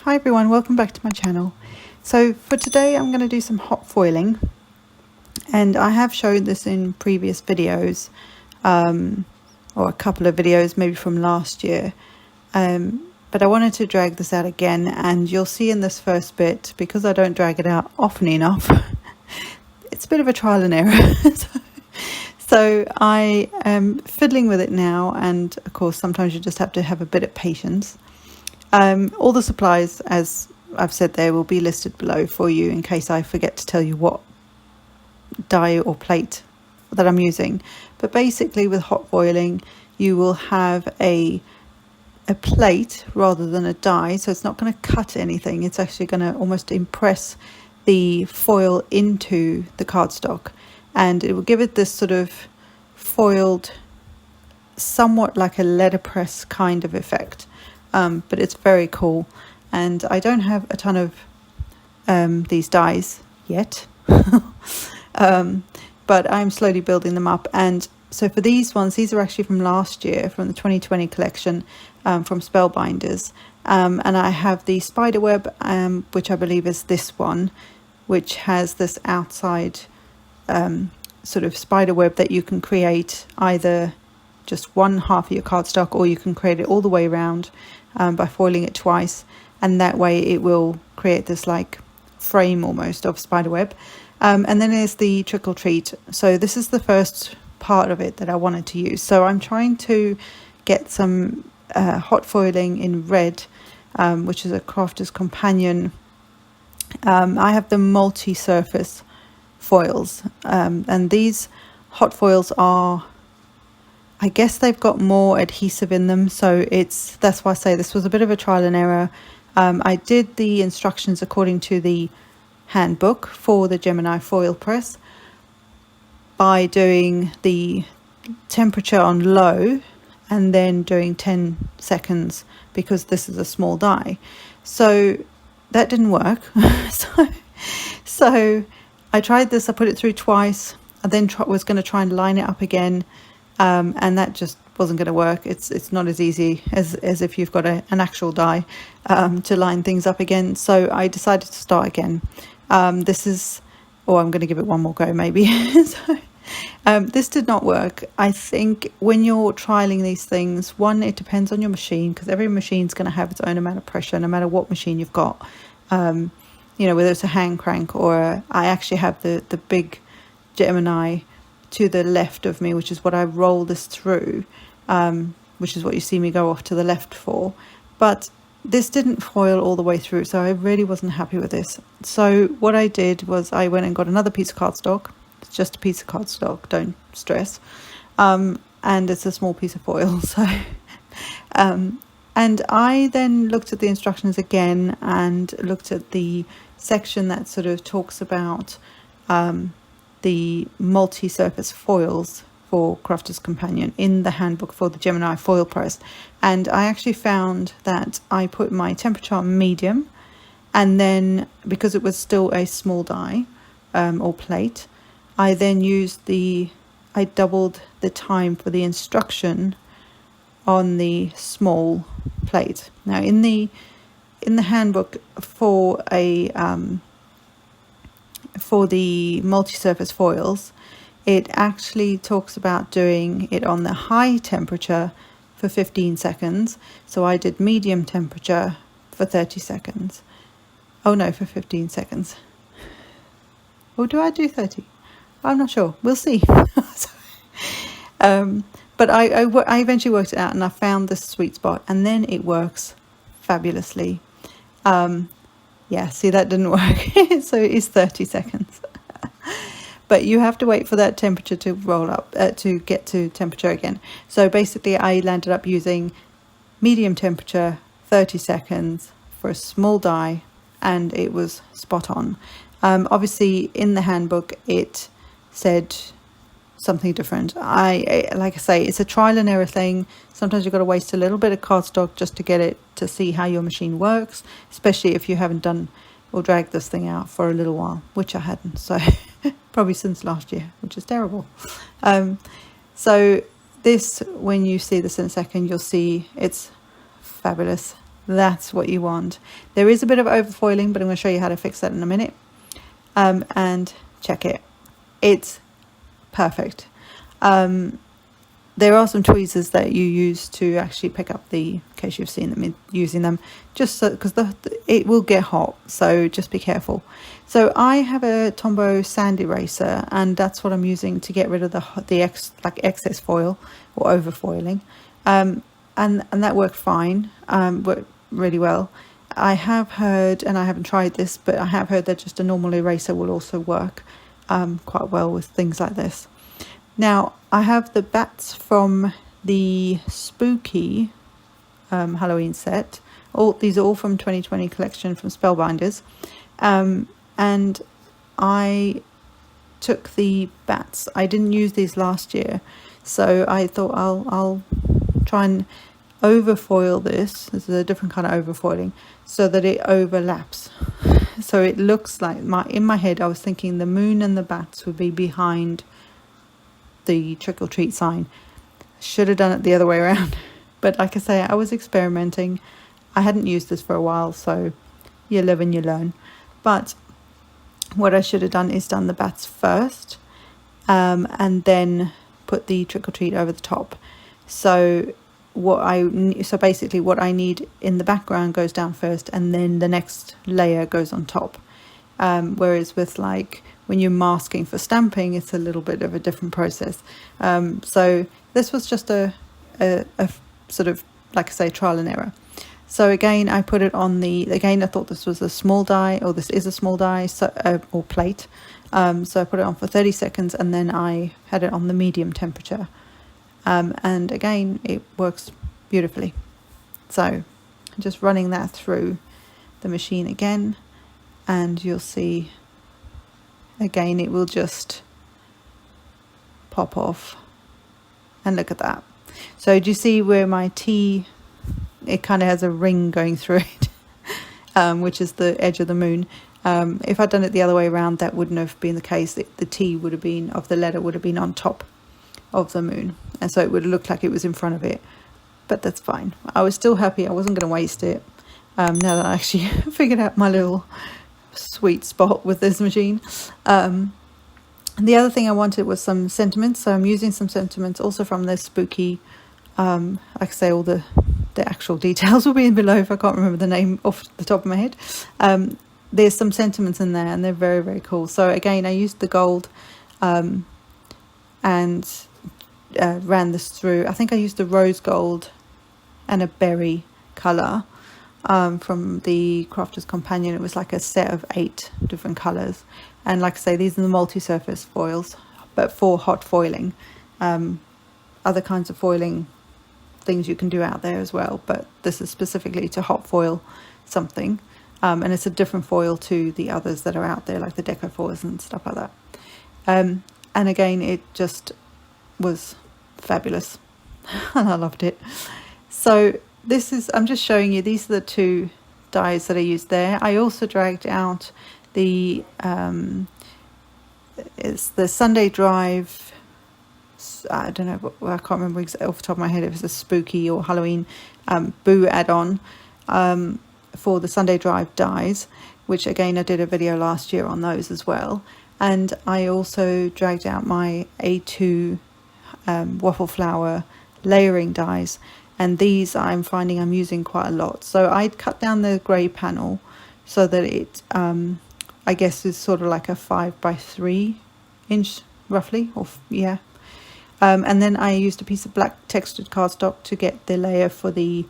Hi everyone, welcome back to my channel. So for today I'm going to do some hot foiling, and I have showed this in previous videos, or a couple of videos maybe from last year, but I wanted to drag this out again, and you'll see in this first bit, because I don't drag it out often enough, it's a bit of a trial and error. So I am fiddling with it now, and of course sometimes you just have to have a bit of patience. All the supplies, as I've said there, will be listed below for you in case I forget to tell you what die or plate that I'm using. But basically with hot foiling you will have a plate rather than a die, so it's not going to cut anything. It's actually going to almost impress the foil into the cardstock, and it will give it this sort of foiled, somewhat like a letterpress kind of effect. But it's very cool, and I don't have a ton of these dies yet, but I'm slowly building them up. And so for these ones, these are actually from last year, from the 2020 collection, from Spellbinders, and I have the spiderweb, which I believe is this one, which has this outside sort of spiderweb that you can create either just one half of your cardstock, or you can create it all the way around by foiling it twice, and that way it will create this like frame almost of spiderweb. And then there's the trick or treat. So this is the first part of it that I wanted to use. So I'm trying to get some hot foiling in red, which is a Crafter's Companion. I have the multi-surface foils, and these hot foils are, I guess they've got more adhesive in them, so that's why I say this was a bit of a trial and error. I did the instructions according to the handbook for the Gemini foil press by doing the temperature on low and then doing 10 seconds, because this is a small die. So that didn't work. so I tried this, I put it through twice. I then was going to try and line it up again. And that just wasn't going to work. It's not as easy as if you've got an actual die to line things up again. So I decided to start again. I'm going to give it one more go maybe. This did not work. I think when you're trialing these things, one, it depends on your machine, because every machine's going to have its own amount of pressure, no matter what machine you've got. Whether it's a hand crank or I actually have the big Gemini to the left of me, which is what I roll this through, which is what you see me go off to the left for. But this didn't foil all the way through, so I really wasn't happy with this. So what I did was I went and got another piece of cardstock. It's just a piece of cardstock, don't stress, and it's a small piece of foil. So and I then looked at the instructions again and looked at the section that sort of talks about the multi-surface foils for Crafter's Companion in the handbook for the Gemini foil press, and I actually found that I put my temperature on medium, and then because it was still a small die or plate, I then I doubled the time for the instruction on the small plate. Now in the handbook for the multi-surface foils, it actually talks about doing it on the high temperature for 15 seconds. So I did medium temperature for 30 seconds. Oh no, for 15 seconds. Or do I do 30? I'm not sure. We'll see. But I eventually worked it out, and I found the sweet spot, and then it works fabulously. Yeah, see, that didn't work. So it is 30 seconds. But you have to wait for that temperature to roll up, to get to temperature again. So basically I landed up using medium temperature, 30 seconds for a small die, and it was spot on. Obviously in the handbook it said something different. Like I say, it's a trial and error thing. Sometimes you've got to waste a little bit of cardstock just to get it to see how your machine works, especially if you haven't done or dragged this thing out for a little while, which I hadn't, so probably since last year, which is terrible. So this, when you see this in a second, you'll see it's fabulous. That's what you want. There is a bit of overfoiling, but I'm going to show you how to fix that in a minute. And check it. It's perfect. There are some tweezers that you use to actually pick up the, in case you've seen them using them, just so, because it will get hot, so just be careful. So I have a Tombow sand eraser, and that's what I'm using to get rid of the excess foil or overfoiling, and that worked fine, worked really well. I have heard, and I haven't tried this, but I have heard that just a normal eraser will also work quite well with things like this. Now, I have the bats from the Spooky Halloween set. These are all from 2020 collection from Spellbinders. And I took the bats. I didn't use these last year, so I thought I'll try and overfoil this. This is a different kind of overfoiling, so that it overlaps. So it looks like, in my head I was thinking the moon and the bats would be behind the trick or treat sign. Should have done it the other way around, but like I say, I was experimenting. I hadn't used this for a while, so you live and you learn. But what I should have done is done the bats first, and then put the trick or treat over the top. So basically what I need in the background goes down first, and then the next layer goes on top. Whereas with like when you're masking for stamping, it's a little bit of a different process. So this was just a sort of, like I say, trial and error. So again, I put it on I thought this was a small die, or this is a small die, or plate. So I put it on for 30 seconds, and then I had it on the medium temperature. And again, it works beautifully. So just running that through the machine again, and you'll see again it will just pop off, and look at that. So do you see where my T, it kind of has a ring going through it, which is the edge of the moon. If I'd done it the other way around, that wouldn't have been the case. The T would have been, of the letter, would have been on top of the moon, and so it would have looked like it was in front of it, but that's fine. I was still happy. I wasn't going to waste it, now that I actually figured out my little sweet spot with this machine. And the other thing I wanted was some sentiments, so I'm using some sentiments also from the Spooky, like I say, all the actual details will be below if I can't remember the name off the top of my head. There's some sentiments in there, and they're very, very cool. So again, I used the gold, and ran this through. I think I used the rose gold and a berry colour from the Crafter's Companion. It was like a set of 8 different colours, and like I say, these are the multi-surface foils, but for hot foiling. Other kinds of foiling things you can do out there as well, but this is specifically to hot foil something, and it's a different foil to the others that are out there, like the deco foils and stuff like that. And again, it just was fabulous and I loved it. So this is, I'm just showing you, these are the 2 dies that I used there. I also dragged out the it's the Sunday Drive, I don't know, I can't remember exactly off the top of my head if it's a Spooky or Halloween Boo add-on for the Sunday Drive dies, which again I did a video last year on those as well. And I also dragged out my A2 waffle flower layering dies, and these I'm finding I'm using quite a lot. So I'd cut down the grey panel so that it I guess is sort of like a 5x3 inch roughly, or yeah. And then I used a piece of black textured cardstock to get the layer for the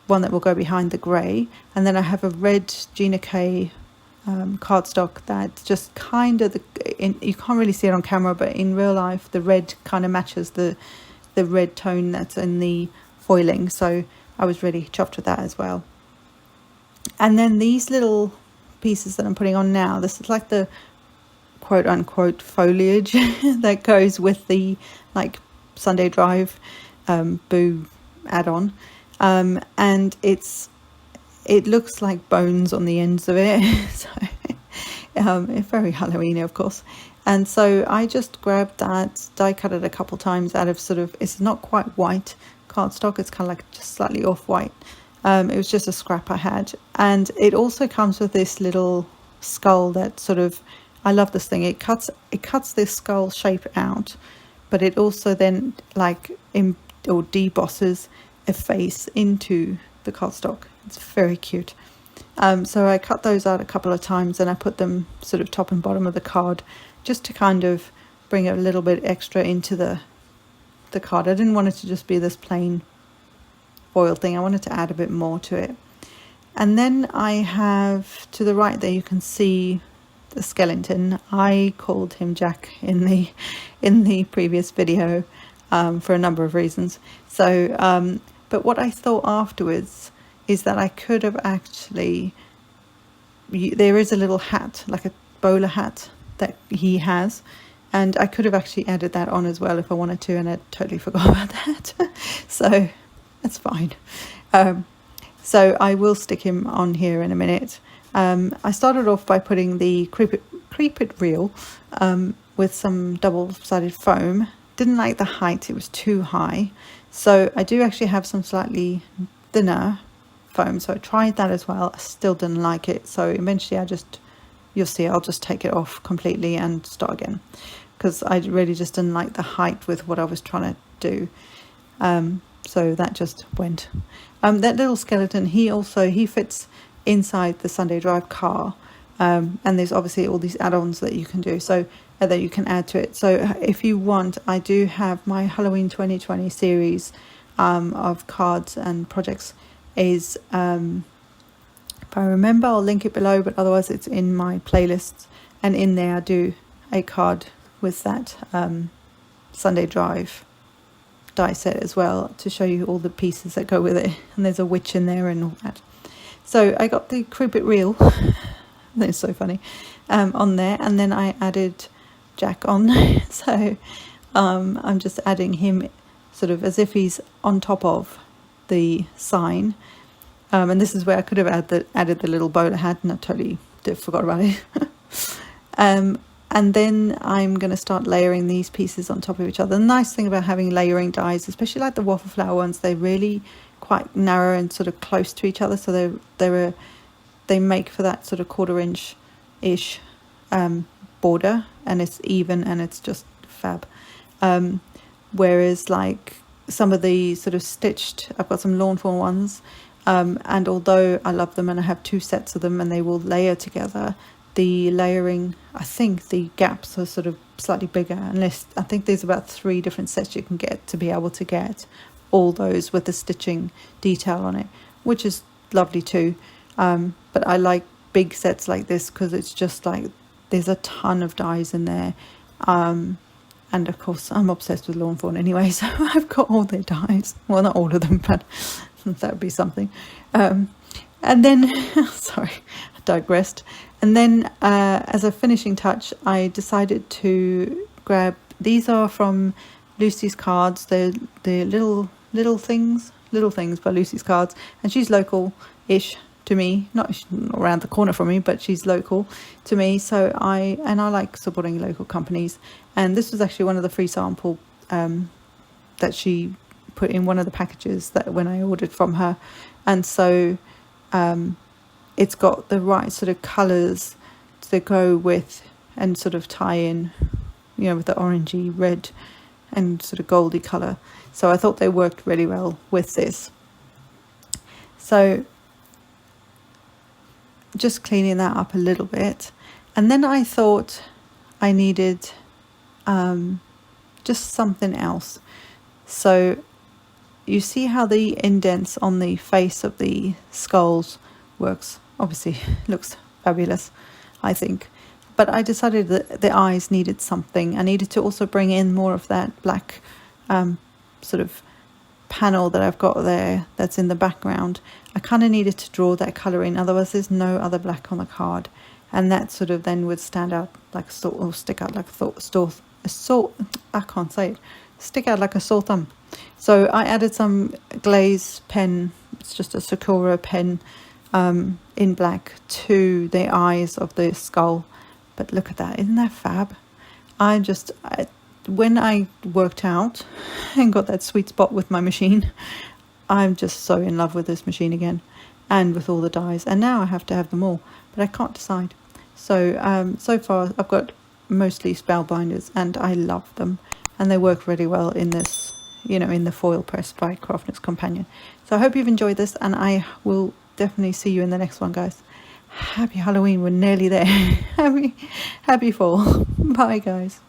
one that will go behind the grey, and then I have a red Gina K cardstock that just kind of, you can't really see it on camera, but in real life the red kind of matches the red tone that's in the foiling, so I was really chuffed with that as well. And then these little pieces that I'm putting on now, this is like the quote unquote foliage that goes with the like Sunday Drive Boo add-on, and it looks like bones on the ends of it. So it's very Halloweeny, of course. And so I just grabbed that, die cut it a couple times out of sort of, it's not quite white cardstock, it's kind of like just slightly off white, It was just a scrap I had, and it also comes with this little skull that sort of, I love this thing. It cuts this skull shape out, but it also then like or debosses a face into the cardstock. It's very cute. So I cut those out a couple of times and I put them sort of top and bottom of the card just to kind of bring a little bit extra into the card. I didn't want it to just be this plain foil thing. I wanted to add a bit more to it. And then I have to the right there, you can see the skeleton. I called him Jack in the previous video for a number of reasons. So but what I thought afterwards is that I could have actually, there is a little hat, like a bowler hat that he has, and I could have actually added that on as well if I wanted to, and I totally forgot about that. So that's fine. So I will stick him on here in a minute. I started off by putting the Creep It Real with some double-sided foam. Didn't like the height, it was too high. So I do actually have some slightly thinner foam, so I tried that as well. I still didn't like it, so eventually you'll see, I'll just take it off completely and start again, because I really just didn't like the height with what I was trying to do. So that just went. That little skeleton, he fits inside the Sunday Drive car, and there's obviously all these add-ons that you can do, so that you can add to it. So if you want, I do have my Halloween 2020 series of cards and projects is, if I remember, I'll link it below, but otherwise it's in my playlists, and in there I do a card with that Sunday Drive die set as well, to show you all the pieces that go with it, and there's a witch in there and all that. So I got the Creep It Real, that's so funny, on there, and then I added Jack on. So I'm just adding him sort of as if he's on top of the sign, and this is where I could have added the little bowler hat, and I totally forgot about it. And then I'm going to start layering these pieces on top of each other. The nice thing about having layering dies, especially like the waffle flower ones, they're really quite narrow and sort of close to each other, so they make for that sort of 1/4 inch ish border, and it's even and it's just fab. Whereas like some of the sort of stitched, I've got some lawn fawn ones, and although I love them and I have 2 sets of them and they will layer together, the layering, I think the gaps are sort of slightly bigger, unless I think there's about 3 different sets you can get to be able to get all those with the stitching detail on it, which is lovely too. But I like big sets like this because it's just like there's a ton of dies in there, and of course I'm obsessed with lawn fawn anyway, so I've got all their dies, well not all of them, but that would be something. And then sorry, I digressed. And then as a finishing touch, I decided to grab, these are from Lucy's Cards, they're little things by Lucy's Cards, and she's local-ish to me, not around the corner from me, but she's local to me, so I like supporting local companies. And this was actually one of the free sample that she put in one of the packages that when I ordered from her, and so it's got the right sort of colours to go with and sort of tie in, you know, with the orangey red and sort of goldy colour, so I thought they worked really well with this. So just cleaning that up a little bit, and then I thought I needed just something else. So you see how the indents on the face of the skulls works, obviously looks fabulous, I think, but I decided that the eyes needed something. I needed to also bring in more of that black sort of panel that I've got there that's in the background. I kind of needed to draw that colour in, otherwise there's no other black on the card, and that sort of then would stand out like a sore, or stick out like stick out like a sore thumb. So I added some Glaze pen, it's just a Sukura pen, in black to the eyes of the skull. But look at that, isn't that fab? When I worked out and got that sweet spot with my machine, I'm just so in love with this machine again, and with all the dies, and now I have to have them all, but I can't decide. So so far I've got mostly Spellbinders, and I love them, and they work really well in this, you know, in the Foilpress by Craftner's Companion. So I hope you've enjoyed this, and I will definitely see you in the next one, guys. Happy Halloween, we're nearly there. Happy fall. Bye, guys.